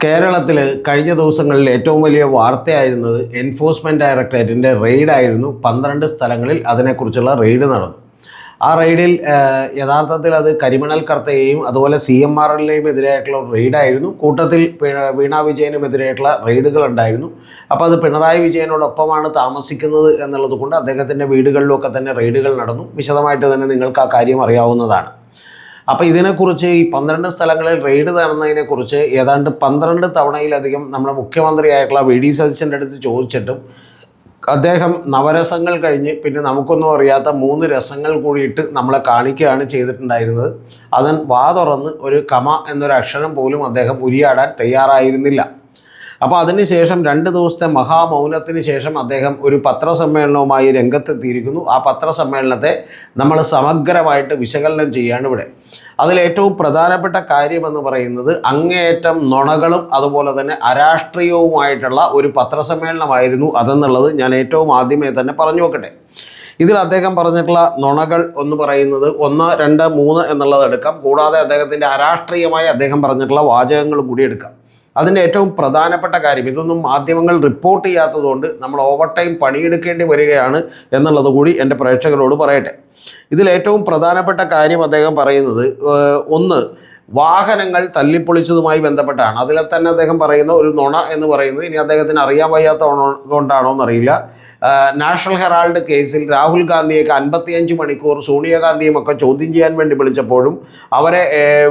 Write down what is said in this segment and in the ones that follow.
കേരളത്തിൽ കഴിഞ്ഞ ദിവസങ്ങളിൽ ഏറ്റവും വലിയ വാർത്തയായിരുന്നത് എൻഫോഴ്സ്മെൻറ്റ് ഡയറക്ടറേറ്റിൻ്റെ റെയ്ഡായിരുന്നു. 12 സ്ഥലങ്ങളിൽ അതിനെക്കുറിച്ചുള്ള റെയ്ഡ് നടന്നു. ആ റെയ്ഡിൽ യഥാർത്ഥത്തിൽ അത് കരിമണൽ കർത്തയെയും അതുപോലെ CMRLനെയും എതിരായിട്ടുള്ള റെയ്ഡായിരുന്നു. കൂട്ടത്തിൽ വീണാ വിജയനുമെതിരായിട്ടുള്ള റെയ്ഡുകളുണ്ടായിരുന്നു. അപ്പോൾ അത് പിണറായി വിജയനോടൊപ്പമാണ് താമസിക്കുന്നത് എന്നുള്ളത് കൊണ്ട് അദ്ദേഹത്തിൻ്റെ വീടുകളിലൊക്കെ തന്നെ റെയ്ഡുകൾ നടന്നു. വിശദമായിട്ട് തന്നെ നിങ്ങൾക്ക് ആ കാര്യം അറിയാവുന്നതാണ്. അപ്പോൾ ഇതിനെക്കുറിച്ച് ഈ 12 സ്ഥലങ്ങളിൽ റെയ്ഡ് നടന്നതിനെക്കുറിച്ച് ഏതാണ്ട് 12 തവണയിലധികം നമ്മുടെ മുഖ്യമന്ത്രിയായിട്ടുള്ള VD സതീശൻ്റെ അടുത്ത് ചോദിച്ചിട്ടും അദ്ദേഹം നവരസങ്ങൾ കഴിഞ്ഞ് പിന്നെ നമുക്കൊന്നും അറിയാത്ത 3 രസങ്ങൾ കൂടിയിട്ട് നമ്മളെ കാണിക്കുകയാണ് ചെയ്തിട്ടുണ്ടായിരുന്നത്. അതിൻ വാ തുറന്ന് ഒരു കമ എന്നൊരു അക്ഷരം പോലും അദ്ദേഹം ഉരിയാടാൻ തയ്യാറായിരുന്നില്ല. അപ്പോൾ അതിനുശേഷം 2 ദിവസത്തെ മഹാമൗനത്തിന് ശേഷം അദ്ദേഹം ഒരു പത്രസമ്മേളനവുമായി രംഗത്തെത്തിയിരിക്കുന്നു. ആ പത്രസമ്മേളനത്തെ നമ്മൾ സമഗ്രമായിട്ട് വിശകലനം ചെയ്യുകയാണ് ഇവിടെ. അതിലേറ്റവും പ്രധാനപ്പെട്ട കാര്യമെന്ന് പറയുന്നത് അങ്ങേയറ്റം നുണകളും അതുപോലെ തന്നെ അരാഷ്ട്രീയവുമായിട്ടുള്ള ഒരു പത്രസമ്മേളനമായിരുന്നു അതെന്നുള്ളത് ഞാൻ ഏറ്റവും ആദ്യമേ തന്നെ പറഞ്ഞു നോക്കട്ടെ. ഇതിൽ അദ്ദേഹം പറഞ്ഞിട്ടുള്ള നുണകൾ എന്ന് പറയുന്നത് 1, 2, 3 എന്നുള്ളത് എടുക്കാം. കൂടാതെ അദ്ദേഹത്തിൻ്റെ അരാഷ്ട്രീയമായി അദ്ദേഹം പറഞ്ഞിട്ടുള്ള വാചകങ്ങൾ കൂടി എടുക്കാം. അതിൻ്റെ ഏറ്റവും പ്രധാനപ്പെട്ട കാര്യം, ഇതൊന്നും മാധ്യമങ്ങൾ റിപ്പോർട്ട് ചെയ്യാത്തതുകൊണ്ട് നമ്മൾ ഓവർ ടൈം പണിയെടുക്കേണ്ടി വരികയാണ് എന്നുള്ളത് കൂടി എൻ്റെ പ്രേക്ഷകരോട് പറയട്ടെ. ഇതിലേറ്റവും പ്രധാനപ്പെട്ട കാര്യം അദ്ദേഹം പറയുന്നത് 1, വാഹനങ്ങൾ തല്ലിപ്പൊളിച്ചതുമായി ബന്ധപ്പെട്ടാണ്. അതിൽ തന്നെ അദ്ദേഹം പറയുന്ന ഒരു നുണ എന്ന് പറയുന്നത്, ഇനി അദ്ദേഹത്തിന് അറിയാൻ വയ്യാത്ത കൊണ്ടാണോ എന്നറിയില്ല, നാഷണൽ ഹെറാൾഡ് കേസിൽ രാഹുൽ ഗാന്ധിയൊക്കെ 55 മണിക്കൂർ സോണിയാഗാന്ധിയും ഒക്കെ ചോദ്യം ചെയ്യാൻ വേണ്ടി വിളിച്ചപ്പോഴും അവരെ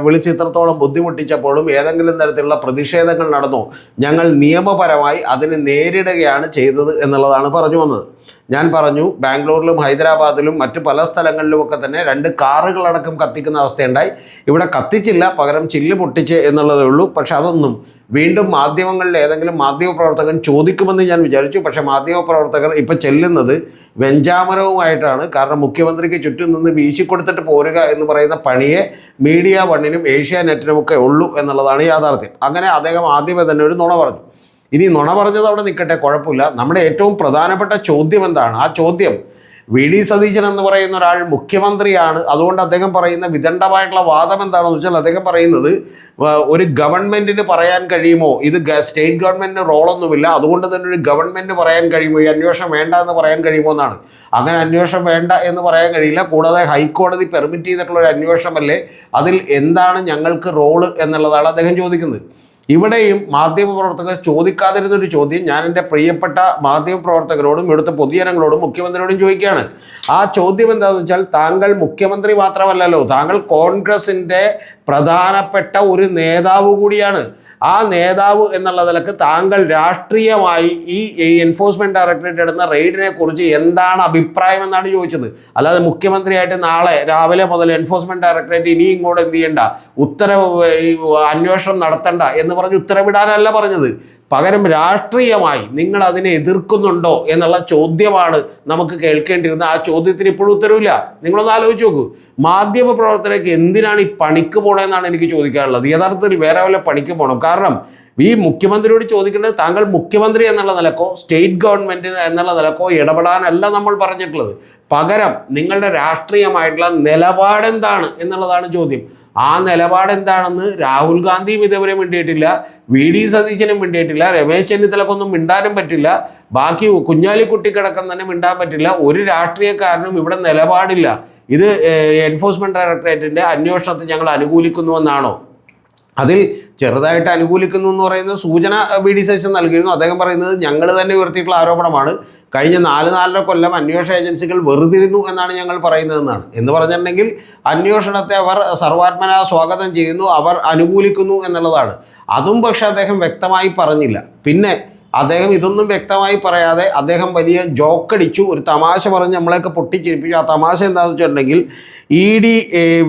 വിളിച്ച് ഇത്രത്തോളം ബുദ്ധിമുട്ടിച്ചപ്പോഴും ഏതെങ്കിലും തരത്തിലുള്ള പ്രതിഷേധങ്ങൾ നടന്നോ? ഞങ്ങൾ നിയമപരമായി അതിന് നേരിടുകയാണ് ചെയ്തത് എന്നുള്ളതാണ് പറഞ്ഞു വന്നത്. ഞാൻ പറഞ്ഞു, ബാംഗ്ലൂരിലും ഹൈദരാബാദിലും മറ്റ് പല സ്ഥലങ്ങളിലുമൊക്കെ തന്നെ 2 കാറുകളടക്കം കത്തിക്കുന്ന അവസ്ഥയുണ്ടായി. ഇവിടെ കത്തിച്ചില്ല, പകരം ചില്ല് പൊട്ടിച്ച് എന്നുള്ളതേ ഉള്ളൂ. പക്ഷെ അതൊന്നും വീണ്ടും മാധ്യമങ്ങളിൽ ഏതെങ്കിലും മാധ്യമപ്രവർത്തകൻ ചോദിക്കുമെന്ന് ഞാൻ വിചാരിച്ചു. പക്ഷേ മാധ്യമപ്രവർത്തകർ ഇപ്പോൾ ചെല്ലുന്നത് വെഞ്ചാമരവുമായിട്ടാണ്. കാരണം മുഖ്യമന്ത്രിക്ക് ചുറ്റും നിന്ന് വീശിക്കൊടുത്തിട്ട് പോരുക എന്ന് പറയുന്ന പണിയെ മീഡിയ വണ്ണിനും ഏഷ്യാനെറ്റിനുമൊക്കെ ഉള്ളൂ എന്നുള്ളതാണ് യാഥാർത്ഥ്യം. അങ്ങനെ അദ്ദേഹം ആദ്യമേ തന്നെ ഒരു നുണ പറഞ്ഞു. ഇനി നുണ പറഞ്ഞത് അവിടെ നിൽക്കട്ടെ, കുഴപ്പമില്ല. നമ്മുടെ ഏറ്റവും പ്രധാനപ്പെട്ട ചോദ്യം എന്താണ്? ആ ചോദ്യം, VD സതീശൻ എന്ന് പറയുന്ന ഒരാൾ മുഖ്യമന്ത്രിയാണ്, അതുകൊണ്ട് അദ്ദേഹം പറയുന്ന വിദണ്ഡമായിട്ടുള്ള വാദം എന്താണെന്ന് വെച്ചാൽ അദ്ദേഹം പറയുന്നത് ഒരു ഗവൺമെൻറ്റിന് പറയാൻ കഴിയുമോ, ഇത് സ്റ്റേറ്റ് ഗവൺമെൻറ്റിന് റോളൊന്നുമില്ല, അതുകൊണ്ട് തന്നെ ഒരു ഗവൺമെൻറ് പറയാൻ കഴിയുമോ, ഈ അന്വേഷണം വേണ്ട എന്ന് പറയാൻ കഴിയുമോ എന്നാണ്. അങ്ങനെ അന്വേഷണം വേണ്ട എന്ന് പറയാൻ കഴിയില്ല. കൂടാതെ ഹൈക്കോടതി പെർമിറ്റ് ചെയ്തിട്ടുള്ള ഒരു അന്വേഷണമല്ലേ, അതിൽ എന്താണ് ഞങ്ങൾക്ക് റോള് എന്നുള്ളതാണ് അദ്ദേഹം ചോദിക്കുന്നത്. ഇവിടെയും മാധ്യമപ്രവർത്തകർ ചോദിക്കാതിരുന്നൊരു ചോദ്യം ഞാൻ എൻ്റെ പ്രിയപ്പെട്ട മാധ്യമപ്രവർത്തകരോടും ഇവിടുത്തെ പൊതുജനങ്ങളോടും മുഖ്യമന്ത്രിയോടും ചോദിക്കുകയാണ്. ആ ചോദ്യം എന്താണെന്ന് വെച്ചാൽ, താങ്കൾ മുഖ്യമന്ത്രി മാത്രമല്ലല്ലോ, താങ്കൾ കോൺഗ്രസിൻ്റെ പ്രധാനപ്പെട്ട ഒരു നേതാവ് കൂടിയാണ്. ആ നേതാവ് എന്നുള്ള നിലക്ക് താങ്കൾ രാഷ്ട്രീയമായി ഈ എൻഫോഴ്സ്മെൻറ്റ് ഡയറക്ടറേറ്റ് എടുക്കുന്ന റെയ്ഡിനെ കുറിച്ച് എന്താണ് അഭിപ്രായം എന്നാണ് ചോദിച്ചത്. അല്ലാതെ മുഖ്യമന്ത്രിയായിട്ട് നാളെ രാവിലെ മുതൽ എൻഫോഴ്സ്മെൻറ്റ് ഡയറക്ടറേറ്റ് ഇനി ഇങ്ങോട്ട് എന്ത് ചെയ്യണ്ട, അന്വേഷണം നടത്തണ്ട എന്ന് പറഞ്ഞ് ഉത്തരവിടാനല്ല പറഞ്ഞത്. പകരം രാഷ്ട്രീയമായി നിങ്ങൾ അതിനെ എതിർക്കുന്നുണ്ടോ എന്നുള്ള ചോദ്യമാണ് നമുക്ക് കേൾക്കേണ്ടിയിരുന്നത്. ആ ചോദ്യത്തിന് ഇപ്പോഴും ഉത്തരവില്ല. നിങ്ങളൊന്ന് ആലോചിച്ച് നോക്കൂ. മാധ്യമപ്രവർത്തകർക്ക് എന്തിനാണ് ഈ പണിക്ക് പോകണമെന്നാണ് എനിക്ക് ചോദിക്കാനുള്ളത്. യഥാർത്ഥത്തിൽ വേറെ വല്ല പണിക്ക് പോകണം. കാരണം ഈ മുഖ്യമന്ത്രിയോട് ചോദിക്കേണ്ടത്, താങ്കൾ മുഖ്യമന്ത്രി എന്നുള്ള നിലക്കോ സ്റ്റേറ്റ് ഗവൺമെൻറ് എന്നുള്ള നിലക്കോ ഇടപെടാനല്ല നമ്മൾ പറഞ്ഞിട്ടുള്ളത്. പകരം നിങ്ങളുടെ രാഷ്ട്രീയമായിട്ടുള്ള നിലപാടെന്താണ് എന്നുള്ളതാണ് ചോദ്യം. ആ നിലപാടെന്താണെന്ന് രാഹുൽ ഗാന്ധിയും ഇതുവരെ മിണ്ടിയിട്ടില്ല, VD സതീശനും മിണ്ടിയിട്ടില്ല, രമേശ് ചെന്നിത്തലക്കൊന്നും മിണ്ടാനും പറ്റില്ല, ബാക്കി കുഞ്ഞാലിക്കുട്ടിക്കടക്കം തന്നെ മിണ്ടാൻ പറ്റില്ല. ഒരു രാഷ്ട്രീയക്കാരനും ഇവിടെ നിലപാടില്ല. ഇത് എൻഫോഴ്സ്മെൻറ്റ് ഡയറക്ടറേറ്റിൻ്റെ അന്വേഷണത്തെ ഞങ്ങൾ അനുകൂലിക്കുന്നുവെന്നാണോ? അതിൽ ചെറുതായിട്ട് അനുകൂലിക്കുന്നു എന്ന് പറയുന്ന സൂചന VD സതീശൻ നൽകിയിരുന്നു. അദ്ദേഹം പറയുന്നത് ഞങ്ങൾ തന്നെ ഉയർത്തിയിട്ടുള്ള ആരോപണമാണ്, കഴിഞ്ഞ 4-4.5 കൊല്ലം അന്വേഷണ ഏജൻസികൾ വെറുതിരുന്നു എന്നാണ് ഞങ്ങൾ പറയുന്നതെന്നാണ്. എന്ന് പറഞ്ഞിട്ടുണ്ടെങ്കിൽ അന്വേഷണത്തെ അവർ സർവാത്മന സ്വാഗതം ചെയ്യുന്നു, അവർ അനുകൂലിക്കുന്നു എന്നുള്ളതാണ്. അതും പക്ഷെ അദ്ദേഹം വ്യക്തമായി പറഞ്ഞില്ല. പിന്നെ അദ്ദേഹം ഇതൊന്നും വ്യക്തമായി പറയാതെ അദ്ദേഹം വലിയ ജോക്കടിച്ചു, ഒരു തമാശ പറഞ്ഞ് നമ്മളെയൊക്കെ പൊട്ടിച്ചിരിപ്പിച്ചു. ആ തമാശ എന്താണെന്ന് വെച്ചിട്ടുണ്ടെങ്കിൽ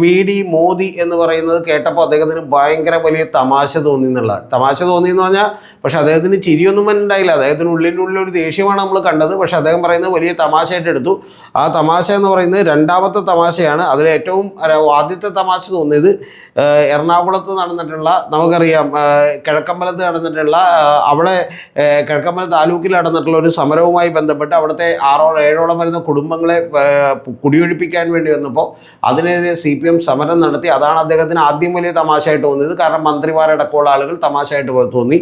VD മോദി എന്ന് പറയുന്നത് കേട്ടപ്പോൾ അദ്ദേഹത്തിന് ഭയങ്കര വലിയ തമാശ തോന്നി എന്നുള്ളതാണ്. തമാശ തോന്നി എന്ന് പറഞ്ഞാൽ പക്ഷെ അദ്ദേഹത്തിന് ചിരിയൊന്നും ഉണ്ടായില്ല. അദ്ദേഹത്തിന് ഉള്ളിൻ്റെ ഒരു ദേഷ്യമാണ് നമ്മൾ കണ്ടത്. പക്ഷെ അദ്ദേഹം പറയുന്നത് വലിയ തമാശയായിട്ട് എടുത്തു. ആ തമാശ എന്ന് പറയുന്നത് 2ാമത്തെ തമാശയാണ്. അതിലേറ്റവും ആദ്യത്തെ തമാശ തോന്നിയത് എറണാകുളത്ത് നടന്നിട്ടുള്ള, നമുക്കറിയാം കിഴക്കമ്പലത്ത് നടന്നിട്ടുള്ള അവിടെ കിഴക്കമ്പലം താലൂക്കിൽ നടന്നിട്ടുള്ള ഒരു സമരവുമായി ബന്ധപ്പെട്ട് അവിടുത്തെ 6-7ഓളം വരുന്ന കുടുംബങ്ങളെ കുടിയൊഴിപ്പിക്കാൻ വേണ്ടി വന്നപ്പോൾ അതിനെതിരെ CPM സമരം നടത്തി. അതാണ് അദ്ദേഹത്തിന് ആദ്യം വലിയ തമാശയായിട്ട് തോന്നിയത്. കാരണം മന്ത്രിമാരടക്കമുള്ള ആളുകൾ തമാശയായിട്ട് തോന്നി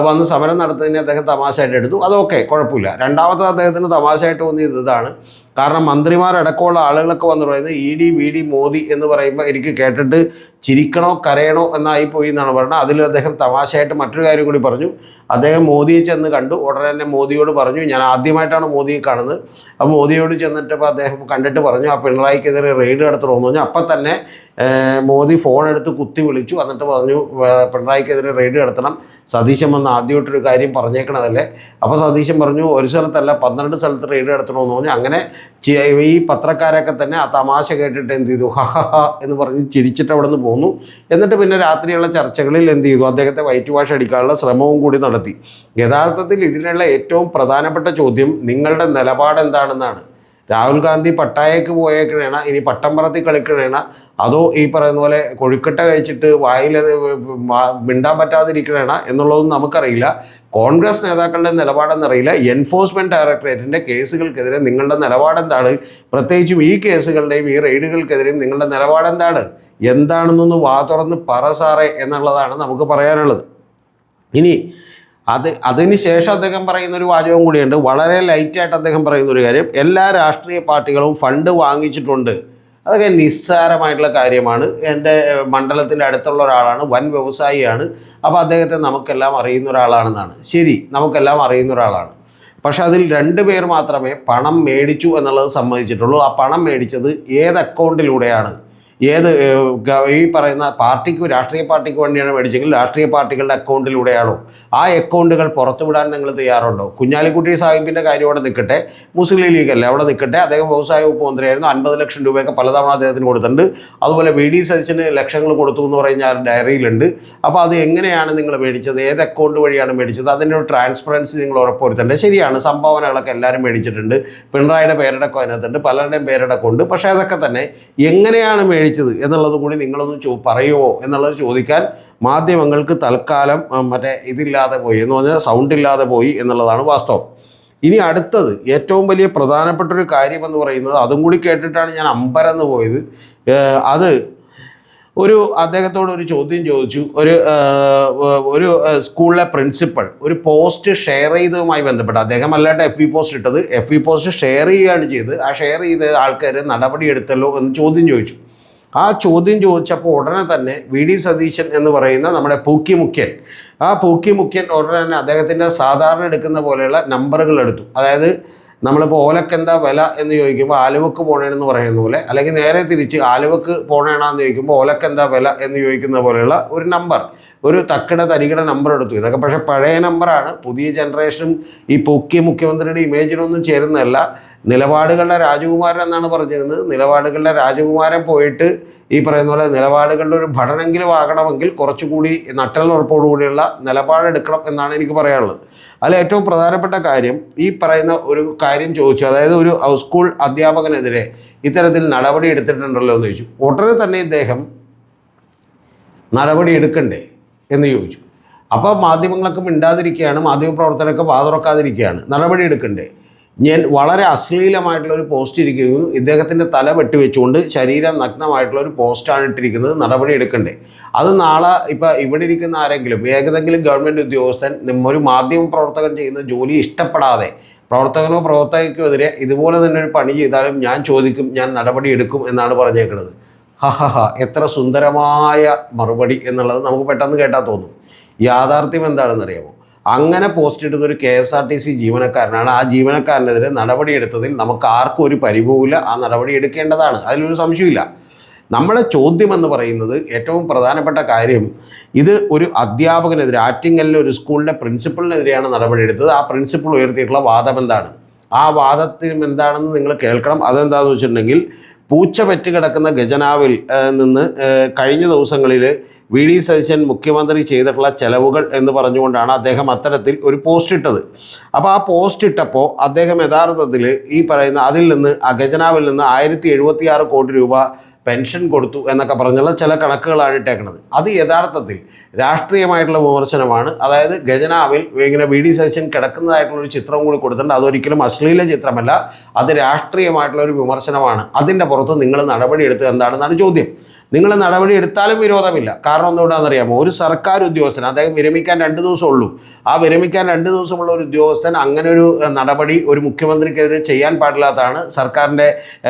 വന്ന് സമരം നടത്തുന്നതിനെ അദ്ദേഹം തമാശയായിട്ട് എടുത്തു. അതൊക്കെ കുഴപ്പമില്ല. രണ്ടാമത്തെ അദ്ദേഹത്തിന് തമാശയായിട്ട് തോന്നിയത് ഇതാണ്. കാരണം മന്ത്രിമാരടക്കമുള്ള ആളുകളൊക്കെ വന്ന് പറയുന്നത് ED VD മോദി എന്ന് പറയുമ്പോൾ എനിക്ക് കേട്ടിട്ട് ചിരിക്കണോ കരയണോ എന്നായിപ്പോയി എന്നാണ് പറയുന്നത്. അതിൽ അദ്ദേഹം തമാശയായിട്ട് മറ്റൊരു കാര്യം കൂടി പറഞ്ഞു. അദ്ദേഹം മോദിയെ ചെന്ന് കണ്ടു. ഉടനെ തന്നെ മോദിയോട് പറഞ്ഞു, ഞാൻ ആദ്യമായിട്ടാണ് മോദിയെ കാണുന്നത്. അപ്പോൾ മോദിയോട് ചെന്നിട്ടപ്പോൾ അദ്ദേഹം കണ്ടിട്ട് പറഞ്ഞു, ആ പിണറായിക്കെതിരെ റെയ്ഡ് നടത്തണമെന്ന് പറഞ്ഞു. അപ്പം തന്നെ മോദി ഫോൺ എടുത്ത് കുത്തി വിളിച്ചു. എന്നിട്ട് പറഞ്ഞു, പിണറായിക്കെതിരെ റെയ്ഡ് നടത്തണം, സതീശൻ വന്ന് ആദ്യമായിട്ടൊരു കാര്യം പറഞ്ഞേക്കണതല്ലേ. അപ്പോൾ സതീശൻ പറഞ്ഞു, ഒരു സ്ഥലത്തല്ല 12 സ്ഥലത്ത് റെയ്ഡ് നടത്തണമെന്ന് പറഞ്ഞു. അങ്ങനെ ഈ പത്രക്കാരൊക്കെ തന്നെ ആ തമാശ കേട്ടിട്ട് എന്ത് ചെയ്തു, ഹഹ എന്ന് പറഞ്ഞ് ചിരിച്ചിട്ട് അവിടെ നിന്ന് പോന്നു. എന്നിട്ട് പിന്നെ രാത്രിയുള്ള ചർച്ചകളിൽ എന്ത് ചെയ്തു, അദ്ദേഹത്തെ വൈറ്റ് വാഷ് അടിക്കാനുള്ള ശ്രമവും കൂടി നടത്തി. യഥാർത്ഥത്തിൽ ഇതിനുള്ള ഏറ്റവും പ്രധാനപ്പെട്ട ചോദ്യം നിങ്ങളുടെ നിലപാട് എന്താണെന്നാണ്. രാഹുൽ ഗാന്ധി പട്ടായക്ക് പോയേക്കണേണ, ഇനി പട്ടം പറത്തി കളിക്കണേണ, അതോ ഈ പറയുന്ന പോലെ കൊഴുക്കട്ട കഴിച്ചിട്ട് വായിൽ മിണ്ടാൻ പറ്റാതിരിക്കണേണ എന്നുള്ളതൊന്നും നമുക്കറിയില്ല. കോൺഗ്രസ് നേതാക്കളുടെ നിലപാടെന്നറിയില്ല. എൻഫോഴ്സ്മെൻറ്റ് ഡയറക്ടറേറ്റിൻ്റെ കേസുകൾക്കെതിരെ നിങ്ങളുടെ നിലപാടെന്താണ്? പ്രത്യേകിച്ചും ഈ കേസുകളുടെയും ഈ റെയ്ഡുകൾക്കെതിരെയും നിങ്ങളുടെ നിലപാടെന്താണ്? എന്താണെന്നൊന്ന് വാ തുറന്ന് പറ സാറേ എന്നുള്ളതാണ് നമുക്ക് പറയാനുള്ളത്. ഇനി അതിന് ശേഷം അദ്ദേഹം പറയുന്നൊരു വാചകം കൂടിയുണ്ട്. വളരെ ലൈറ്റായിട്ട് അദ്ദേഹം പറയുന്നൊരു കാര്യം, എല്ലാ രാഷ്ട്രീയ പാർട്ടികളും ഫണ്ട് വാങ്ങിച്ചിട്ടുണ്ട്. അതൊക്കെ നിസ്സാരമായിട്ടുള്ള കാര്യമാണ്. എൻ്റെ മണ്ഡലത്തിൻ്റെ അടുത്തുള്ള ഒരാളാണ്, വൻ വ്യവസായിയാണ്. അപ്പോൾ അദ്ദേഹത്തെ നമുക്കെല്ലാം അറിയുന്ന ഒരാളാണെന്നാണ്. ശരി, നമുക്കെല്ലാം അറിയുന്ന ഒരാളാണ്. പക്ഷെ അതിൽ 2 പേർ മാത്രമേ പണം മേടിച്ചു എന്നുള്ളത് സമ്മതിച്ചിട്ടുള്ളൂ. ആ പണം മേടിച്ചത് ഏത് അക്കൗണ്ടിലൂടെയാണ്, ഏത് ഈ പറയുന്ന പാർട്ടിക്ക്, രാഷ്ട്രീയ പാർട്ടിക്ക് വേണ്ടിയാണ് മേടിച്ചെങ്കിൽ രാഷ്ട്രീയ പാർട്ടികളുടെ അക്കൗണ്ടിലൂടെയാണോ? ആ അക്കൗണ്ടുകൾ പുറത്തുവിടാൻ നിങ്ങൾ തയ്യാറുണ്ടോ? കുഞ്ഞാലിക്കുട്ടി സാഹിബിൻ്റെ കാര്യം അവിടെ നിൽക്കട്ടെ, മുസ്ലിം ലീഗ് അല്ലേ അവിടെ നിൽക്കട്ടെ. അദ്ദേഹം വ്യവസായ വകുപ്പ് മന്ത്രിയായിരുന്നു. 50 ലക്ഷം രൂപയൊക്കെ പലതവണ അദ്ദേഹത്തിന് കൊടുത്തിട്ടുണ്ട്. അതുപോലെ VD സതീശന് ലക്ഷങ്ങൾ കൊടുത്തു എന്ന് പറഞ്ഞാൽ ഡയറിയിലുണ്ട്. അപ്പോൾ അത് എങ്ങനെയാണ് നിങ്ങൾ മേടിച്ചത്, ഏത് അക്കൗണ്ട് വഴിയാണ് മേടിച്ചത്, അതിൻ്റെ ഒരു ട്രാൻസ്പെറൻസി നിങ്ങൾ ഉറപ്പുവരുത്തേണ്ടത്. ശരിയാണ്, സംഭാവനകളൊക്കെ എല്ലാവരും മേടിച്ചിട്ടുണ്ട്. പിണറായിയുടെ പേരടക്കം അതിനകത്തുണ്ട്, പലരുടെയും പേരടക്കം ഉണ്ട്. പക്ഷേ അതൊക്കെ തന്നെ എങ്ങനെയാണ് മേടിച്ചത് എന്നുള്ളത് കൂടി നിങ്ങളൊന്ന് പറയുമോ എന്നുള്ളത് ചോദിക്കാൻ മാധ്യമങ്ങൾക്ക് തൽക്കാലം ഇതില്ലാതെ പോയി, എന്ന് പറഞ്ഞാൽ സൗണ്ട് ഇല്ലാതെ പോയി എന്നുള്ളതാണ് വാസ്തവം. ഇനി അടുത്തത് ഏറ്റവും വലിയ പ്രധാനപ്പെട്ടൊരു കാര്യമെന്ന് പറയുന്നത്, അതും കൂടി കേട്ടിട്ടാണ് ഞാൻ അമ്പരന്ന് പോയത്. അത് അദ്ദേഹത്തോട് ഒരു ചോദ്യം ചോദിച്ചു. ഒരു സ്കൂളിലെ പ്രിൻസിപ്പൽ ഒരു പോസ്റ്റ് ഷെയർ ചെയ്തതുമായി ബന്ധപ്പെട്ട്, അദ്ദേഹം അല്ലാണ്ട് FB പോസ്റ്റ് ഇട്ടത്, FB പോസ്റ്റ് ഷെയർ ചെയ്യുകയാണ് ചെയ്ത്. ആ ഷെയർ ചെയ്ത ആൾക്കാർ നടപടിയെടുത്തല്ലോ എന്ന് ചോദ്യം ചോദിച്ചു. ആ ചോദ്യം ചോദിച്ചപ്പോൾ ഉടനെ തന്നെ VD സതീശൻ എന്ന് പറയുന്ന നമ്മുടെ പൂക്കി മുഖ്യൻ, ആ പൂക്കി മുഖ്യൻ ഉടനെ തന്നെ അദ്ദേഹത്തിൻ്റെ സാധാരണ എടുക്കുന്ന പോലെയുള്ള നമ്പറുകൾ എടുത്തു. അതായത് നമ്മളിപ്പോൾ ഓലക്ക് എന്താ വില എന്ന് ചോദിക്കുമ്പോൾ ആലുവക്ക് പോണേണെന്ന് പറയുന്ന പോലെ, അല്ലെങ്കിൽ നേരെ തിരിച്ച് ആലുവക്ക് പോണേണെന്ന് ചോദിക്കുമ്പോൾ ഓലക്ക് എന്താ വില എന്ന് ചോദിക്കുന്ന പോലെയുള്ള ഒരു നമ്പർ, ഒരു തരികിട നമ്പർ എടുത്തു. ഇതൊക്കെ പക്ഷേ പഴയ നമ്പറാണ്. പുതിയ ജനറേഷനും ഈ പൂക്കി മുഖ്യമന്ത്രിയുടെ ഇമേജിനൊന്നും ചേരുന്നതല്ല. നിലപാടുകളുടെ രാജകുമാരൻ എന്നാണ് പറഞ്ഞിരുന്നത്. നിലപാടുകളുടെ രാജകുമാരൻ പോയിട്ട് ഈ പറയുന്ന പോലെ നിലപാടുകളുടെ ഒരു ഭടനെങ്കിലും ആകണമെങ്കിൽ കുറച്ചുകൂടി നട്ടലുറപ്പോടുകൂടിയുള്ള നിലപാടെടുക്കണം എന്നാണ് എനിക്ക് പറയാനുള്ളത്. അതിൽ ഏറ്റവും പ്രധാനപ്പെട്ട കാര്യം, ഈ പറയുന്ന ഒരു കാര്യം ചോദിച്ചു. അതായത് ഒരു സ്കൂൾ അധ്യാപകനെതിരെ ഇത്തരത്തിൽ നടപടി എടുത്തിട്ടുണ്ടല്ലോ എന്ന് ചോദിച്ചു. ഉടനെ തന്നെ ഇദ്ദേഹം നടപടി എടുക്കണ്ടേ എന്ന് ചോദിച്ചു. അപ്പോൾ മാധ്യമങ്ങളൊക്കെ മിണ്ടാതിരിക്കുകയാണ്, മാധ്യമപ്രവർത്തകരൊക്കെ വാതുറക്കാതിരിക്കുകയാണ്. നടപടി എടുക്കണ്ടേ? ഞാൻ വളരെ അശ്ലീലമായിട്ടുള്ളൊരു പോസ്റ്റ് ഇരിക്കുന്നു. ഇദ്ദേഹത്തിൻ്റെ തല വെട്ടിവെച്ചുകൊണ്ട് ശരീരം നഗ്നമായിട്ടുള്ളൊരു പോസ്റ്റാണ് ഇട്ടിരിക്കുന്നത്. നടപടി എടുക്കണ്ടേ? അത് നാളെ ഇപ്പോൾ ഇവിടെ ഇരിക്കുന്ന ആരെങ്കിലും, ഏതെങ്കിലും ഗവൺമെൻറ് ഉദ്യോഗസ്ഥൻ ഒരു മാധ്യമ പ്രവർത്തകൻ ചെയ്യുന്ന ജോലി ഇഷ്ടപ്പെടാതെ പ്രവർത്തകനോ പ്രവർത്തകയ്ക്കോ എതിരെ ഇതുപോലെ തന്നെ ഒരു പണി ചെയ്താലും ഞാൻ ചോദിക്കും, ഞാൻ നടപടി എടുക്കും എന്നാണ് പറഞ്ഞേക്കുന്നത്. എത്ര സുന്ദരമായ മറുപടി എന്നുള്ളത് നമുക്ക് പെട്ടെന്ന് കേട്ടാൽ തോന്നും. യാഥാർത്ഥ്യം എന്താണെന്നറിയാമോ? അങ്ങനെ പോസ്റ്റ് ഇടുന്നൊരു KSRTC ജീവനക്കാരനാണ്. ആ ജീവനക്കാരനെതിരെ നടപടിയെടുത്തതിൽ നമുക്ക് ആർക്കും ഒരു പരിഭവമില്ല. ആ നടപടി എടുക്കേണ്ടതാണ്, അതിലൊരു സംശയമില്ല. നമ്മുടെ ചോദ്യം എന്ന് പറയുന്നത്, ഏറ്റവും പ്രധാനപ്പെട്ട കാര്യം, ഇത് ഒരു അധ്യാപകനെതിരെ, ആറ്റിങ്ങലിലെ ഒരു സ്കൂളിൻ്റെ പ്രിൻസിപ്പളിനെതിരെയാണ് നടപടിയെടുത്തത്. ആ പ്രിൻസിപ്പൾ ഉയർത്തിയിട്ടുള്ള വാദം എന്താണ്? ആ വാദത്തിനും എന്താണെന്ന് നിങ്ങൾ കേൾക്കണം. അതെന്താണെന്ന് വെച്ചിട്ടുണ്ടെങ്കിൽ, പൂച്ച പെറ്റ് കിടക്കുന്ന ഖജനാവിൽ നിന്ന് കഴിഞ്ഞ ദിവസങ്ങളിൽ VD സതീശൻ മുഖ്യമന്ത്രി ചെയ്തിട്ടുള്ള ചെലവുകൾ എന്ന് പറഞ്ഞുകൊണ്ടാണ് അദ്ദേഹം അത്തരത്തിൽ ഒരു പോസ്റ്റ് ഇട്ടത്. അപ്പോൾ ആ പോസ്റ്റ് ഇട്ടപ്പോൾ അദ്ദേഹം യഥാർത്ഥത്തിൽ ഈ പറയുന്ന അതിൽ നിന്ന്, ആ ഖജനാവിൽ നിന്ന് 1076 കോടി രൂപ പെൻഷൻ കൊടുത്തു എന്നൊക്കെ പറഞ്ഞുള്ള ചില കണക്കുകളാണ് ഇട്ടേക്കുന്നത്. അത് യഥാർത്ഥത്തിൽ രാഷ്ട്രീയമായിട്ടുള്ള വിമർശനമാണ്. അതായത് ഖജനാവിൽ ഇങ്ങനെ വി ഡി സതീശൻ കിടക്കുന്നതായിട്ടുള്ളൊരു ചിത്രം കൂടി കൊടുത്തിട്ടുണ്ട്. അതൊരിക്കലും അശ്ലീല ചിത്രമല്ല, അത് രാഷ്ട്രീയമായിട്ടുള്ള ഒരു വിമർശനമാണ്. അതിൻ്റെ പുറത്ത് നിങ്ങൾ നടപടിയെടുത്ത് എന്താണെന്നാണ് ചോദ്യം. നിങ്ങൾ നടപടി എടുത്താലും വിരോധമില്ല. കാരണം എന്തുകൊണ്ടാണെന്നറിയാമോ? ഒരു സർക്കാർ ഉദ്യോഗസ്ഥൻ, അദ്ദേഹം വിരമിക്കാൻ 2 ദിവസം ഉള്ളൂ. ആ വിരമിക്കാൻ 2 ദിവസമുള്ള ഒരു ഉദ്യോഗസ്ഥൻ അങ്ങനെ ഒരു നടപടി ഒരു മുഖ്യമന്ത്രിക്കെതിരെ ചെയ്യാൻ പാടില്ലാത്തതാണ്. സർക്കാരിൻ്റെ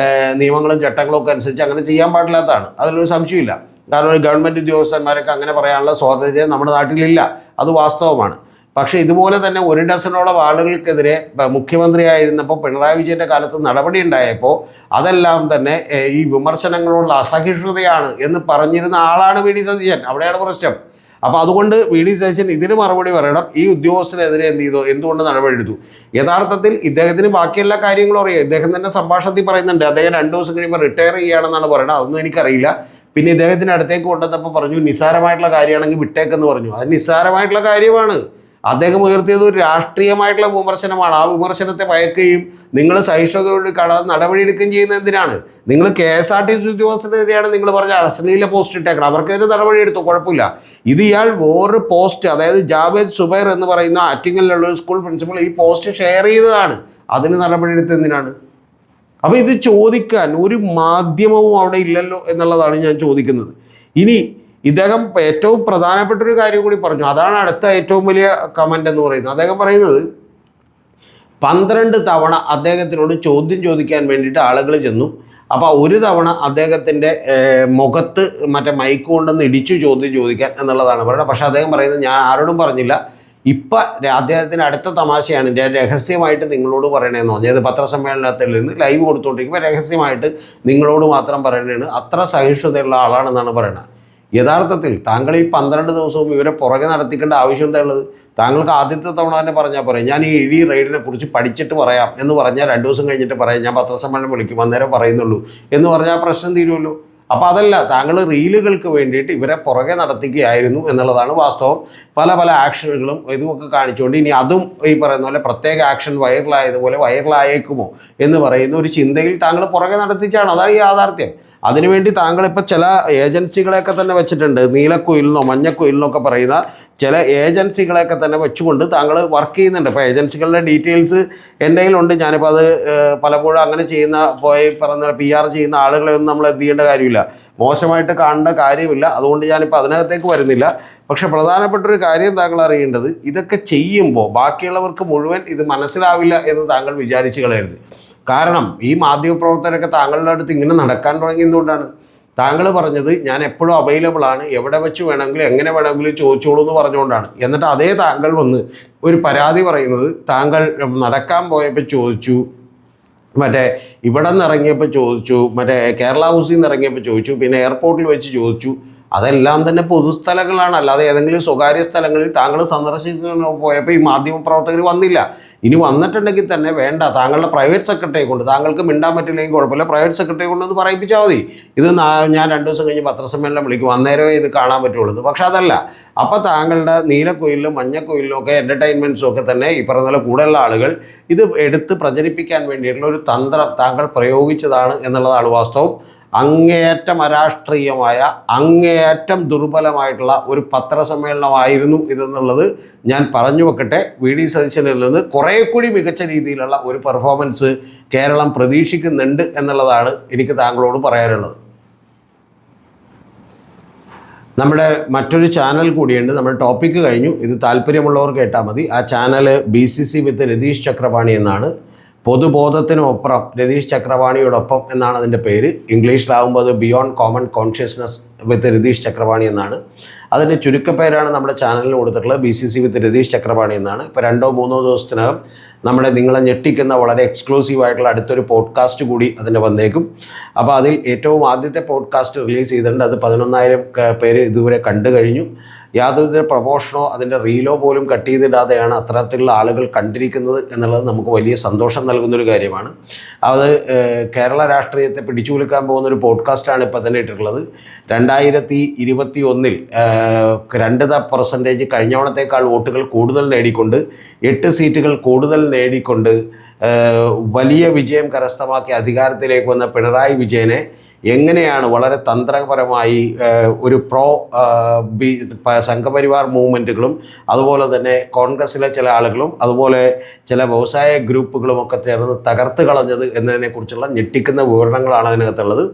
നിയമങ്ങളും ചട്ടങ്ങളും ഒക്കെ അനുസരിച്ച് അങ്ങനെ ചെയ്യാൻ പാടില്ലാത്തതാണ്. അതിലൊരു സംശയമില്ല. കാരണം ഒരു ഗവൺമെൻറ് ഉദ്യോഗസ്ഥന്മാരൊക്കെ അങ്ങനെ പറയാനുള്ള സ്വാതന്ത്ര്യം നമ്മുടെ നാട്ടിലില്ല. അത് വാസ്തവമാണ്. പക്ഷേ ഇതുപോലെ തന്നെ 1 ഡസനോളം ആളുകൾക്കെതിരെ മുഖ്യമന്ത്രിയായിരുന്നപ്പോൾ പിണറായി വിജയൻ്റെ കാലത്ത് നടപടി ഉണ്ടായപ്പോൾ അതെല്ലാം തന്നെ ഈ വിമർശനങ്ങളോടുള്ള അസഹിഷ്ണുതയാണ് എന്ന് പറഞ്ഞിരുന്ന ആളാണ് വി ഡി സതീശൻ. അവിടെയാണ് പ്രശ്നം. അപ്പോൾ അതുകൊണ്ട് വി ഡി സതീശൻ ഇതിന് മറുപടി പറയണം. ഈ ഉദ്യോഗസ്ഥനെതിരെ എന്തുകൊണ്ട് നടപടി എടുത്തു? യഥാർത്ഥത്തിൽ ഇദ്ദേഹത്തിന് ബാക്കിയെല്ലാ കാര്യങ്ങളും അറിയാം. ഇദ്ദേഹം തന്നെ സംഭാഷണത്തിൽ പറയുന്നുണ്ട് അദ്ദേഹം 2 ദിവസം കഴിയുമ്പോൾ റിട്ടയർ ചെയ്യുകയാണെന്നാണ് പറയുന്നത്. അതൊന്നും എനിക്കറിയില്ല. പിന്നെ ഇദ്ദേഹത്തിന് അടുത്തേക്ക് കൊണ്ടുവന്നപ്പോൾ പറഞ്ഞു നിസ്സാരമായിട്ടുള്ള കാര്യമാണെങ്കിൽ വിട്ടേക്കെന്ന് പറഞ്ഞു. അത് നിസ്സാരമായിട്ടുള്ള കാര്യമാണ്. അദ്ദേഹം ഉയർത്തിയത് ഒരു രാഷ്ട്രീയമായിട്ടുള്ള വിമർശനമാണ്. ആ വിമർശനത്തെ ഭയക്കുകയും നിങ്ങൾ സഹിഷ്ണുതയോട് നടപടിയെടുക്കുകയും ചെയ്യുന്നത് എന്തിനാണ്? നിങ്ങൾ KSRTC ഉദ്യോഗസ്ഥനെതിരെയാണ് നിങ്ങൾ പറഞ്ഞ അശ്ലീല പോസ്റ്റ് ഇട്ടേക്കണം. അവർക്കെതിരെ നടപടിയെടുത്തു, കുഴപ്പമില്ല. ഇത് ഇയാൾ വേറൊരു പോസ്റ്റ്, അതായത് ജാവേദ് സുബൈർ എന്ന് പറയുന്ന ആറ്റിങ്ങലിലുള്ള ഒരു സ്കൂൾ പ്രിൻസിപ്പൽ ഈ പോസ്റ്റ് ഷെയർ ചെയ്തതാണ്. അതിന് നടപടിയെടുത്ത് എന്തിനാണ്? അപ്പോൾ ഇത് ചോദിക്കാൻ ഒരു മാധ്യമവും അവിടെ ഇല്ലല്ലോ എന്നുള്ളതാണ് ഞാൻ ചോദിക്കുന്നത്. ഇനി ഇദ്ദേഹം ഏറ്റവും പ്രധാനപ്പെട്ട ഒരു കാര്യം കൂടി പറഞ്ഞു. അതാണ് അടുത്ത ഏറ്റവും വലിയ കമൻ്റ് എന്ന് പറയുന്നത്. അദ്ദേഹം പറയുന്നത് 12 തവണ അദ്ദേഹത്തിനോട് ചോദ്യം ചോദിക്കാൻ വേണ്ടിയിട്ട് ആളുകൾ ചെന്നു. അപ്പോൾ ഒരു തവണ അദ്ദേഹത്തിൻ്റെ മുഖത്ത് മറ്റേ മൈക്ക് കൊണ്ടൊന്ന് ഇടിച്ചു ചോദ്യം ചോദിക്കാൻ എന്നുള്ളതാണ് പറയുന്നത്. പക്ഷേ അദ്ദേഹം പറയുന്നത് ഞാൻ ആരോടും പറഞ്ഞില്ല. ഇപ്പം അദ്ദേഹത്തിന് അടുത്ത തമാശയാണ് ഞാൻ രഹസ്യമായിട്ട് നിങ്ങളോട് പറയണേന്ന് പറഞ്ഞു. അത് പത്രസമ്മേളനത്തിൽ നിന്ന് ലൈവ് കൊടുത്തുകൊണ്ടിരിക്കുമ്പോൾ രഹസ്യമായിട്ട് നിങ്ങളോട് മാത്രം പറയണേന്ന്. അത്ര സഹിഷ്ണുതയുള്ള ആളാണെന്നാണ് പറയുന്നത്. യഥാർത്ഥത്തിൽ താങ്കൾ ഈ 12 ദിവസവും ഇവരെ പുറകെ നടത്തിക്കേണ്ട ആവശ്യം എന്താ ഉള്ളത്? താങ്കൾക്ക് ആദ്യത്തെ തവണ തന്നെ പറഞ്ഞാൽ പറയാം ഞാൻ ഈ ഇടി റെയ്ഡിനെ കുറിച്ച് പഠിച്ചിട്ട് പറയാം എന്ന് പറഞ്ഞാൽ 2 ദിവസം കഴിഞ്ഞിട്ട് പറയാം ഞാൻ പത്രസമ്മേളനം വിളിക്കും അന്നേരം പറയുന്നുള്ളൂ എന്ന് പറഞ്ഞാൽ പ്രശ്നം തീരുമല്ലോ. അപ്പോൾ അതല്ല, താങ്കൾ റീലുകൾക്ക് വേണ്ടിയിട്ട് ഇവരെ പുറകെ നടത്തിക്കുകയായിരുന്നു എന്നുള്ളതാണ് വാസ്തവം. പല ആക്ഷനുകളും ഇതുമൊക്കെ കാണിച്ചുകൊണ്ട് ഇനി അതും ഈ പറയുന്ന പോലെ പ്രത്യേക ആക്ഷൻ വൈറലായതുപോലെ വൈറലായേക്കുമോ എന്ന് പറയുന്ന ഒരു ചിന്തയിൽ താങ്കൾ പുറകെ നടത്തിച്ചാണ്. അതാണ് ഈ യാഥാർത്ഥ്യം. അതിനുവേണ്ടി താങ്കളിപ്പോൾ ചില ഏജൻസികളെയൊക്കെ തന്നെ വെച്ചിട്ടുണ്ട്. നീലക്കുയിലിനോ മഞ്ഞക്കുയിലിനോ ഒക്കെ പറയുന്ന ചില ഏജൻസികളെയൊക്കെ തന്നെ വെച്ചുകൊണ്ട് താങ്കൾ വർക്ക് ചെയ്യുന്നുണ്ട്. ഇപ്പോൾ ഏജൻസികളുടെ ഡീറ്റെയിൽസ് എൻ്റെ കയ്യിലുണ്ട്. ഞാനിപ്പോൾ അത് പലപ്പോഴും അങ്ങനെ ചെയ്യുന്ന പറഞ്ഞ PR ചെയ്യുന്ന ആളുകളെ ഒന്നും നമ്മൾ എന്ത് ചെയ്യേണ്ട കാര്യമില്ല, മോശമായിട്ട് കാണേണ്ട കാര്യമില്ല. അതുകൊണ്ട് ഞാനിപ്പോൾ അതിനകത്തേക്ക് വരുന്നില്ല. പക്ഷെ പ്രധാനപ്പെട്ടൊരു കാര്യം താങ്കൾ അറിയേണ്ടത്, ഇതൊക്കെ ചെയ്യുമ്പോൾ ബാക്കിയുള്ളവർക്ക് മുഴുവൻ ഇത് മനസ്സിലാവില്ല എന്ന് താങ്കൾ വിചാരിച്ച് കളയരുത്. കാരണം ഈ മാധ്യമപ്രവർത്തകരൊക്കെ താങ്കളുടെ അടുത്ത് ഇങ്ങനെ നടക്കാൻ തുടങ്ങിയതുകൊണ്ടാണ്. താങ്കൾ പറഞ്ഞത് ഞാൻ എപ്പോഴും അവൈലബിൾ ആണ്, എവിടെ വെച്ച് വേണമെങ്കിലും എങ്ങനെ വേണമെങ്കിലും ചോദിച്ചോളൂ എന്ന് പറഞ്ഞുകൊണ്ടാണ്. എന്നിട്ട് അതേ താങ്കൾ വന്ന് ഒരു പരാതി പറയുന്നത് താങ്കൾ നടക്കാൻ പോയപ്പോൾ ചോദിച്ചു, മറ്റേ ഇവിടെ നിന്ന് ഇറങ്ങിയപ്പോൾ ചോദിച്ചു, മറ്റേ കേരള ഹൗസിൽ നിന്ന് ഇറങ്ങിയപ്പോൾ ചോദിച്ചു, പിന്നെ എയർപോർട്ടിൽ വെച്ച് ചോദിച്ചു. അതെല്ലാം തന്നെ പൊതുസ്ഥലങ്ങളാണ്. അല്ലാതെ ഏതെങ്കിലും സ്വകാര്യ സ്ഥലങ്ങളിൽ താങ്കൾ സന്ദർശിച്ചു പോയപ്പോൾ ഈ മാധ്യമപ്രവർത്തകർ വന്നില്ല. ഇനി വന്നിട്ടുണ്ടെങ്കിൽ തന്നെ വേണ്ട, താങ്കളുടെ പ്രൈവറ്റ് സെക്രട്ടറിയെ കൊണ്ട്, താങ്കൾക്ക് മിണ്ടാൻ പറ്റില്ലെങ്കിൽ കുഴപ്പമില്ല, പ്രൈവറ്റ് സെക്രട്ടറിയെ കൊണ്ടൊന്ന് പറയിപ്പിച്ചാൽ മതി. ഇത് ഞാൻ 2 ദിവസം കഴിഞ്ഞ് പത്രസമ്മേളനം വിളിക്കും, അന്നേരമേ ഇത് കാണാൻ പറ്റുള്ളൂ. പക്ഷെ അതല്ല. അപ്പോൾ താങ്കളുടെ നീലക്കുയിലും മഞ്ഞക്കുയിലും ഒക്കെ എൻ്റർടൈൻമെൻറ്റ്സും ഒക്കെ തന്നെ ഈ പറഞ്ഞ കൂടുതലുള്ള ആളുകൾ ഇത് എടുത്ത് പ്രചരിപ്പിക്കാൻ വേണ്ടിയിട്ടുള്ള ഒരു തന്ത്രം താങ്കൾ പ്രയോഗിച്ചതാണ് എന്നുള്ളതാണ് വാസ്തവം. അങ്ങേയറ്റം അരാഷ്ട്രീയമായ, അങ്ങേയറ്റം ദുർബലമായിട്ടുള്ള ഒരു പത്രസമ്മേളനമായിരുന്നു ഇതെന്നുള്ളത് ഞാൻ പറഞ്ഞു വെക്കട്ടെ. വി ഡി സതീശനിൽ നിന്ന് കുറേ കൂടി മികച്ച രീതിയിലുള്ള ഒരു പെർഫോമൻസ് കേരളം പ്രതീക്ഷിക്കുന്നുണ്ട് എന്നുള്ളതാണ് എനിക്ക് താങ്കളോട് പറയാനുള്ളത്. നമ്മുടെ മറ്റൊരു ചാനൽ കൂടിയുണ്ട്. നമ്മുടെ ടോപ്പിക്ക് കഴിഞ്ഞു. ഇത് താല്പര്യമുള്ളവർ കേട്ടാൽ മതി. ആ ചാനൽ BCC വിത്ത് രതീഷ് ചക്രപാണി എന്നാണ്. പൊതുബോധത്തിനൊപ്പം രതീഷ് ചക്രപാണിയോടൊപ്പം എന്നാണ് അതിൻ്റെ പേര്. ഇംഗ്ലീഷിലാവുമ്പോൾ അത് ബിയോണ്ട് കോമൺ കോൺഷ്യസ്നസ് വിത്ത് രതീഷ് ചക്രപാണി എന്നാണ്. അതിൻ്റെ ചുരുക്കപ്പേരാണ് നമ്മുടെ ചാനലിൽ കൊടുത്തിട്ടുള്ളത്. BCC വിത്ത് രതീഷ് ചക്രപാണി എന്നാണ്. ഇപ്പോൾ 2-3 ദിവസത്തിനകം നമ്മുടെ നിങ്ങളെ ഞെട്ടിക്കുന്ന വളരെ എക്സ്ക്ലൂസീവായിട്ടുള്ള അടുത്തൊരു പോഡ്കാസ്റ്റ് കൂടി അതിൻ്റെ വന്നേക്കും. അപ്പോൾ അതിൽ ഏറ്റവും ആദ്യത്തെ പോഡ്കാസ്റ്റ് റിലീസ് ചെയ്തിട്ടുണ്ട്. അത് 11,000 പേര് ഇതുവരെ കണ്ടു കഴിഞ്ഞു. യാതൊരു പ്രമോഷനോ അതിൻ്റെ റീലോ പോലും കട്ട് ചെയ്തിടാതെയാണ് അത്തരത്തിലുള്ള ആളുകൾ കണ്ടിരിക്കുന്നത് എന്നുള്ളത് നമുക്ക് വലിയ സന്തോഷം നൽകുന്നൊരു കാര്യമാണ്. അത് കേരള രാഷ്ട്രീയത്തെ പിടിച്ചു കുലുക്കാൻ പോകുന്നൊരു പോഡ്കാസ്റ്റാണ് ഇപ്പോൾ തന്നെ ഇട്ടിട്ടുള്ളത്. 2021 2% കഴിഞ്ഞവണത്തേക്കാൾ വോട്ടുകൾ കൂടുതൽ നേടിക്കൊണ്ട് 8 സീറ്റുകൾ കൂടുതൽ നേടിക്കൊണ്ട് വലിയ വിജയം കരസ്ഥമാക്കി അധികാരത്തിലേക്ക് വന്ന പിണറായി വിജയനെ എങ്ങനെയാണ് വളരെ തന്ത്രപരമായി ഒരു സംഘപരിവാർ മൂവ്മെൻറ്റുകളും അതുപോലെ തന്നെ കോൺഗ്രസ്സിലെ ചില ആളുകളും അതുപോലെ ചില വ്യവസായ ഗ്രൂപ്പുകളുമൊക്കെ ചേർന്ന് തകർത്ത് കളഞ്ഞത് എന്നതിനെക്കുറിച്ചുള്ള ഞെട്ടിക്കുന്ന വിവരണങ്ങളാണ് അതിനകത്തുള്ളത്.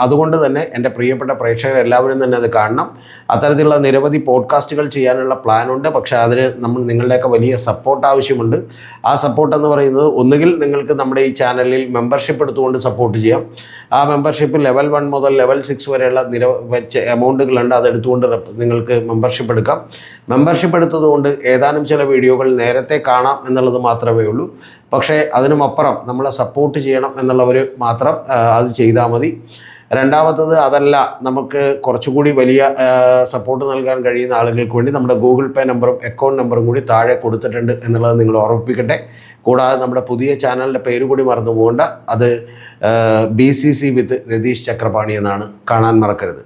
അതുകൊണ്ട് തന്നെ എൻ്റെ പ്രിയപ്പെട്ട പ്രേക്ഷകർ എല്ലാവരും തന്നെ അത് കാണണം. അത്തരത്തിലുള്ള നിരവധി പോഡ്കാസ്റ്റുകൾ ചെയ്യാനുള്ള പ്ലാനുണ്ട്. പക്ഷേ അതിന് നിങ്ങളുടെയൊക്കെ വലിയ സപ്പോർട്ട് ആവശ്യമുണ്ട്. ആ സപ്പോർട്ട് എന്ന് പറയുന്നത് ഒന്നുകിൽ നിങ്ങൾക്ക് നമ്മുടെ ഈ ചാനലിൽ മെമ്പർഷിപ്പ് എടുത്തുകൊണ്ട് സപ്പോർട്ട് ചെയ്യാം. ആ മെമ്പർഷിപ്പ് ലെവൽ 1 മുതൽ ലെവൽ 6 വരെയുള്ള എമൗണ്ടുകളുണ്ട്. അതെടുത്തുകൊണ്ട് നിങ്ങൾക്ക് മെമ്പർഷിപ്പ് എടുക്കാം. മെമ്പർഷിപ്പ് എടുത്തതുകൊണ്ട് ഏതാനും ചില വീഡിയോകൾ നേരത്തെ കാണാം എന്നുള്ളത് മാത്രമേ ഉള്ളൂ. പക്ഷേ അതിനുമപ്പുറം നമ്മളെ സപ്പോർട്ട് ചെയ്യണം എന്നുള്ളവർ മാത്രം അത് ചെയ്താൽ മതി. രണ്ടാമത്തത് അതല്ല, നമുക്ക് കുറച്ചുകൂടി വലിയ സപ്പോർട്ട് നൽകാൻ കഴിയുന്ന ആളുകൾക്ക് വേണ്ടി നമ്മുടെ ഗൂഗിൾ പേ നമ്പറും അക്കൗണ്ട് നമ്പറും കൂടി താഴെ കൊടുത്തിട്ടുണ്ട് എന്നുള്ളത് നിങ്ങൾ ഓർമ്മിപ്പിക്കട്ടെ. കൂടാതെ നമ്മുടെ പുതിയ ചാനലിൻ്റെ പേര് കൂടി മറന്നു പോകേണ്ട, അത് BCC വിത്ത് രതീഷ് ചക്രപാണി എന്നാണ്. കാണാൻ മറക്കരുത്.